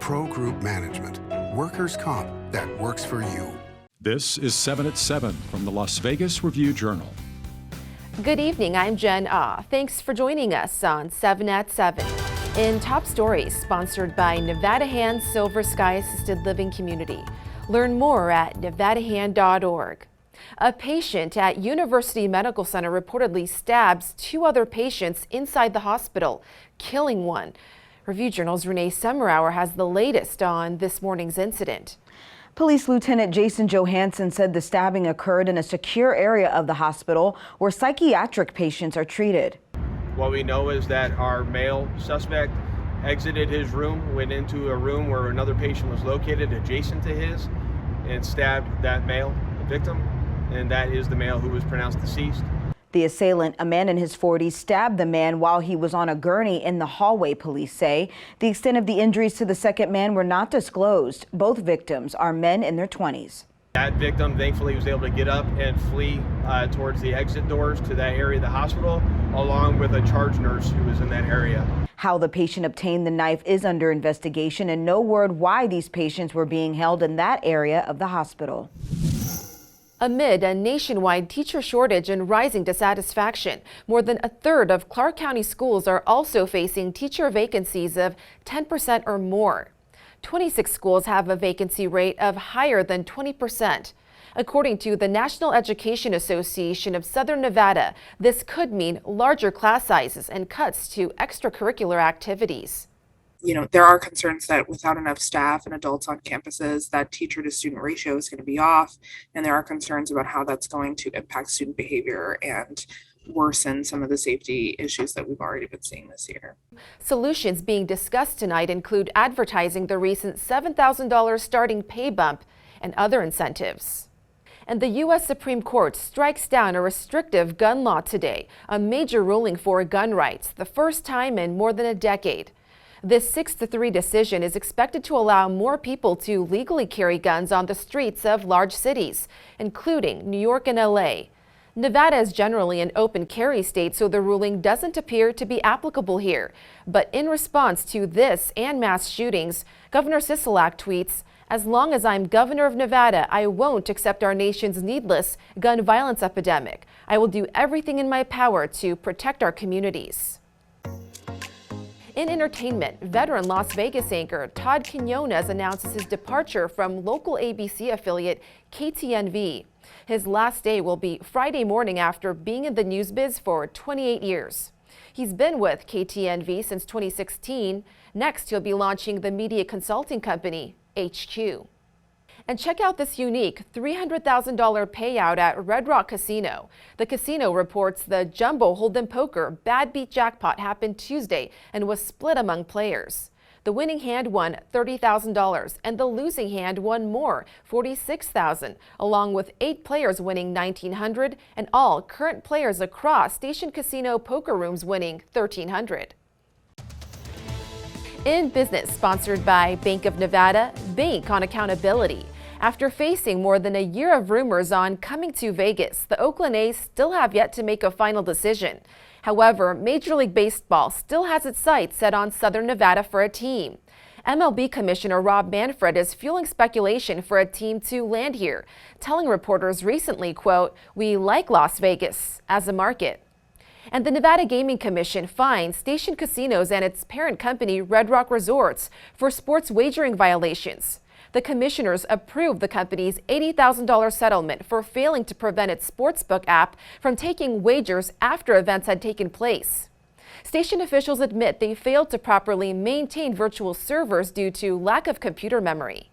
Pro Group Management. Workers' comp that works for you. This is 7 at 7 from the Las Vegas Review-Journal. Good evening, I'm Jen Ah. Thanks for joining us on 7 at 7. In Top Stories, sponsored by Nevada Hand Silver Sky Assisted Living Community. Learn more at nevadahand.org. A patient at University Medical Center reportedly stabs 2 other patients inside the hospital, killing one. Review-Journal's Renee Semmerauer has the latest on this morning's incident. Police Lieutenant Jason Johansson said the stabbing occurred in a secure area of the hospital where psychiatric patients are treated. What we know is that our male suspect exited his room, went into a room where another patient was located adjacent to his, and stabbed that male victim, and that is the male who was pronounced deceased. The assailant, a man in his 40s, stabbed the man while he was on a gurney in the hallway, police say. The extent of the injuries to the second man were not disclosed. Both victims are men in their 20s. That victim thankfully was able to get up and flee towards the exit doors to that area of the hospital, along with a charge nurse who was in that area. How the patient obtained the knife is under investigation, and no word why these patients were being held in that area of the hospital. Amid a nationwide teacher shortage and rising dissatisfaction, more than a third of Clark County schools are also facing teacher vacancies of 10% or more. 26 schools have a vacancy rate of higher than 20%. According to the National Education Association of Southern Nevada, this could mean larger class sizes and cuts to extracurricular activities. There are concerns that without enough staff and adults on campuses, that teacher to student ratio is going to be off. And there are concerns about how that's going to impact student behavior and worsen some of the safety issues that we've already been seeing this year. Solutions being discussed tonight include advertising the recent $7,000 starting pay bump and other incentives. And the U.S. Supreme Court strikes down a restrictive gun law today, a major ruling for gun rights, the first time in more than a decade. This 6-3 decision is expected to allow more people to legally carry guns on the streets of large cities, including New York and LA. Nevada is generally an open carry state, so the ruling doesn't appear to be applicable here. But in response to this and mass shootings, Governor Sisolak tweets, "As long as I'm governor of Nevada, I won't accept our nation's needless gun violence epidemic. I will do everything in my power to protect our communities." In entertainment, veteran Las Vegas anchor Todd Qualls announces his departure from local ABC affiliate KTNV. His last day will be Friday morning after being in the news biz for 28 years. He's been with KTNV since 2016. Next, he'll be launching the media consulting company, HQ. And check out this unique $300,000 payout at Red Rock Casino. The casino reports the jumbo hold'em poker bad beat jackpot happened Tuesday and was split among players. The winning hand won $30,000 and the losing hand won more, $46,000, along with 8 players winning $1,900 and all current players across Station Casino poker rooms winning $1,300. In business, sponsored by Bank of Nevada, bank on accountability. After facing more than a year of rumors on coming to Vegas, the Oakland A's still have yet to make a final decision. However, Major League Baseball still has its sights set on Southern Nevada for a team. MLB Commissioner Rob Manfred is fueling speculation for a team to land here, telling reporters recently, quote, "We like Las Vegas as a market." And the Nevada Gaming Commission fined Station Casinos and its parent company, Red Rock Resorts, for sports wagering violations. The commissioners approved the company's $80,000 settlement for failing to prevent its sportsbook app from taking wagers after events had taken place. Station officials admit they failed to properly maintain virtual servers due to lack of computer memory.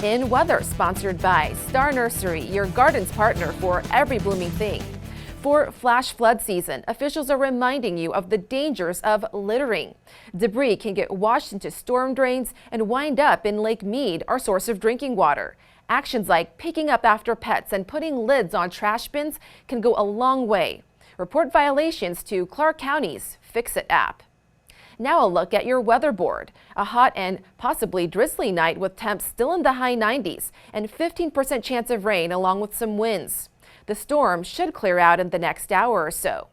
In weather, sponsored by Star Nursery, your garden's partner for every blooming thing. For flash flood season, officials are reminding you of the dangers of littering. Debris can get washed into storm drains and wind up in Lake Mead, our source of drinking water. Actions like picking up after pets and putting lids on trash bins can go a long way. Report violations to Clark County's Fix-It app. Now a look at your weather board. A hot and possibly drizzly night with temps still in the high 90s and 15% chance of rain along with some winds. The storm should clear out in the next hour or so.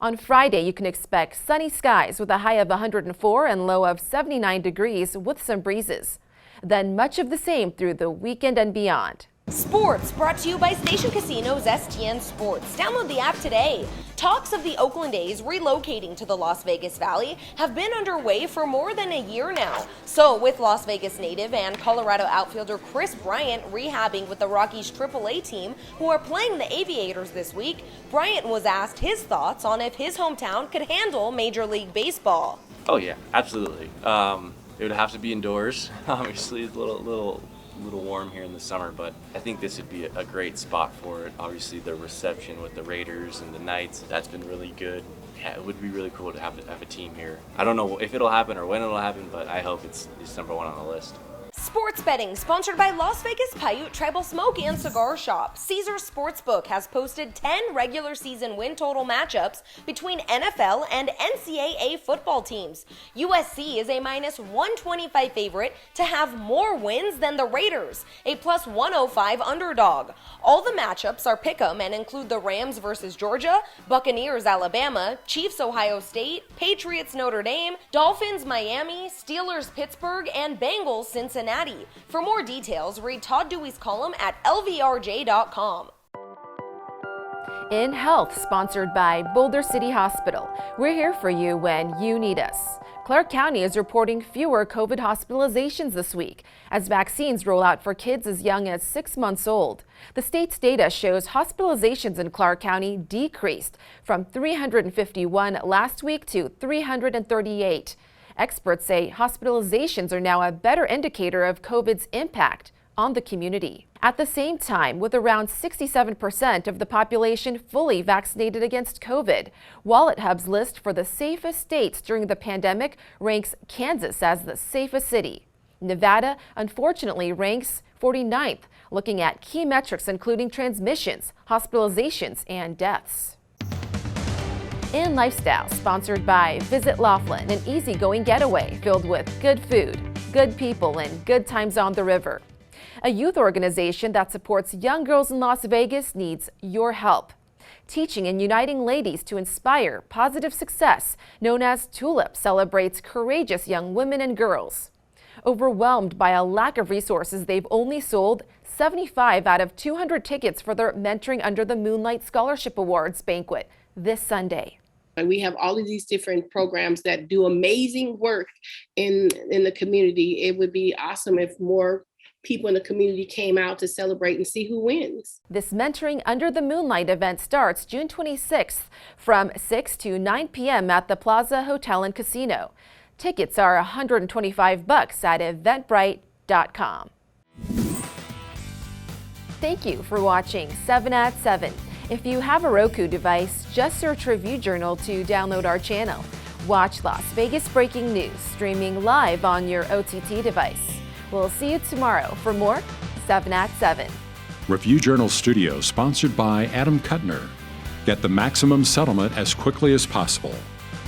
On Friday, you can expect sunny skies with a high of 104 and low of 79 degrees with some breezes. Then much of the same through the weekend and beyond. Sports brought to you by Station Casino's STN Sports. Download the app today. Talks of the Oakland A's relocating to the Las Vegas Valley have been underway for more than a year now. So with Las Vegas native and Colorado outfielder Chris Bryant rehabbing with the Rockies AAA team, who are playing the Aviators this week, Bryant was asked his thoughts on if his hometown could handle Major League Baseball. Oh yeah, absolutely. It would have to be indoors. Obviously, it's a little warm here in the summer, but I think this would be a great spot for it. Obviously, the reception with the Raiders and the Knights, that's been really good. Yeah, it would be really cool to have a team here. I don't know if it'll happen or when it'll happen, but I hope it's number one on the list. Sports betting sponsored by Las Vegas Paiute Tribal Smoke and Cigar Shop. Caesars Sportsbook has posted 10 regular season win total matchups between NFL and NCAA football teams. USC is a minus 125 favorite to have more wins than the Raiders, a plus 105 underdog. All the matchups are pick'em and include the Rams versus Georgia, Buccaneers Alabama, Chiefs Ohio State, Patriots Notre Dame, Dolphins Miami, Steelers Pittsburgh, and Bengals Cincinnati. For more details, read Todd Dewey's column at lvrj.com. In Health, sponsored by Boulder City Hospital. We're here for you when you need us. Clark County is reporting fewer COVID hospitalizations this week as vaccines roll out for kids as young as 6 months old. The state's data shows hospitalizations in Clark County decreased from 351 last week to 338. Experts say hospitalizations are now a better indicator of COVID's impact on the community. At the same time, with around 67% of the population fully vaccinated against COVID, Wallet Hub's list for the safest states during the pandemic ranks Kansas as the safest city. Nevada, unfortunately, ranks 49th, looking at key metrics including transmissions, hospitalizations, and deaths. In Lifestyle, sponsored by Visit Laughlin, an easygoing getaway filled with good food, good people, and good times on the river. A youth organization that supports young girls in Las Vegas needs your help. Teaching and uniting ladies to inspire positive success, known as Tulip, celebrates courageous young women and girls. Overwhelmed by a lack of resources, they've only sold 75 out of 200 tickets for their Mentoring Under the Moonlight Scholarship Awards banquet this Sunday. We have all of these different programs that do amazing work in the community. It would be awesome if more people in the community came out to celebrate and see who wins. This Mentoring Under the Moonlight event starts June 26th from 6 to 9 p.m. at the Plaza Hotel and Casino. Tickets are $125 at eventbrite.com. Thank you for watching 7 at 7. If you have a Roku device, just search Review Journal to download our channel. Watch Las Vegas breaking news streaming live on your OTT device. We'll see you tomorrow for more 7 at 7. Review Journal Studio, sponsored by Adam Kuttner. Get the maximum settlement as quickly as possible.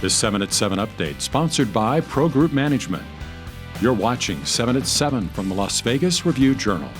This 7 at 7 update, sponsored by Pro Group Management. You're watching 7 at 7 from the Las Vegas Review Journal.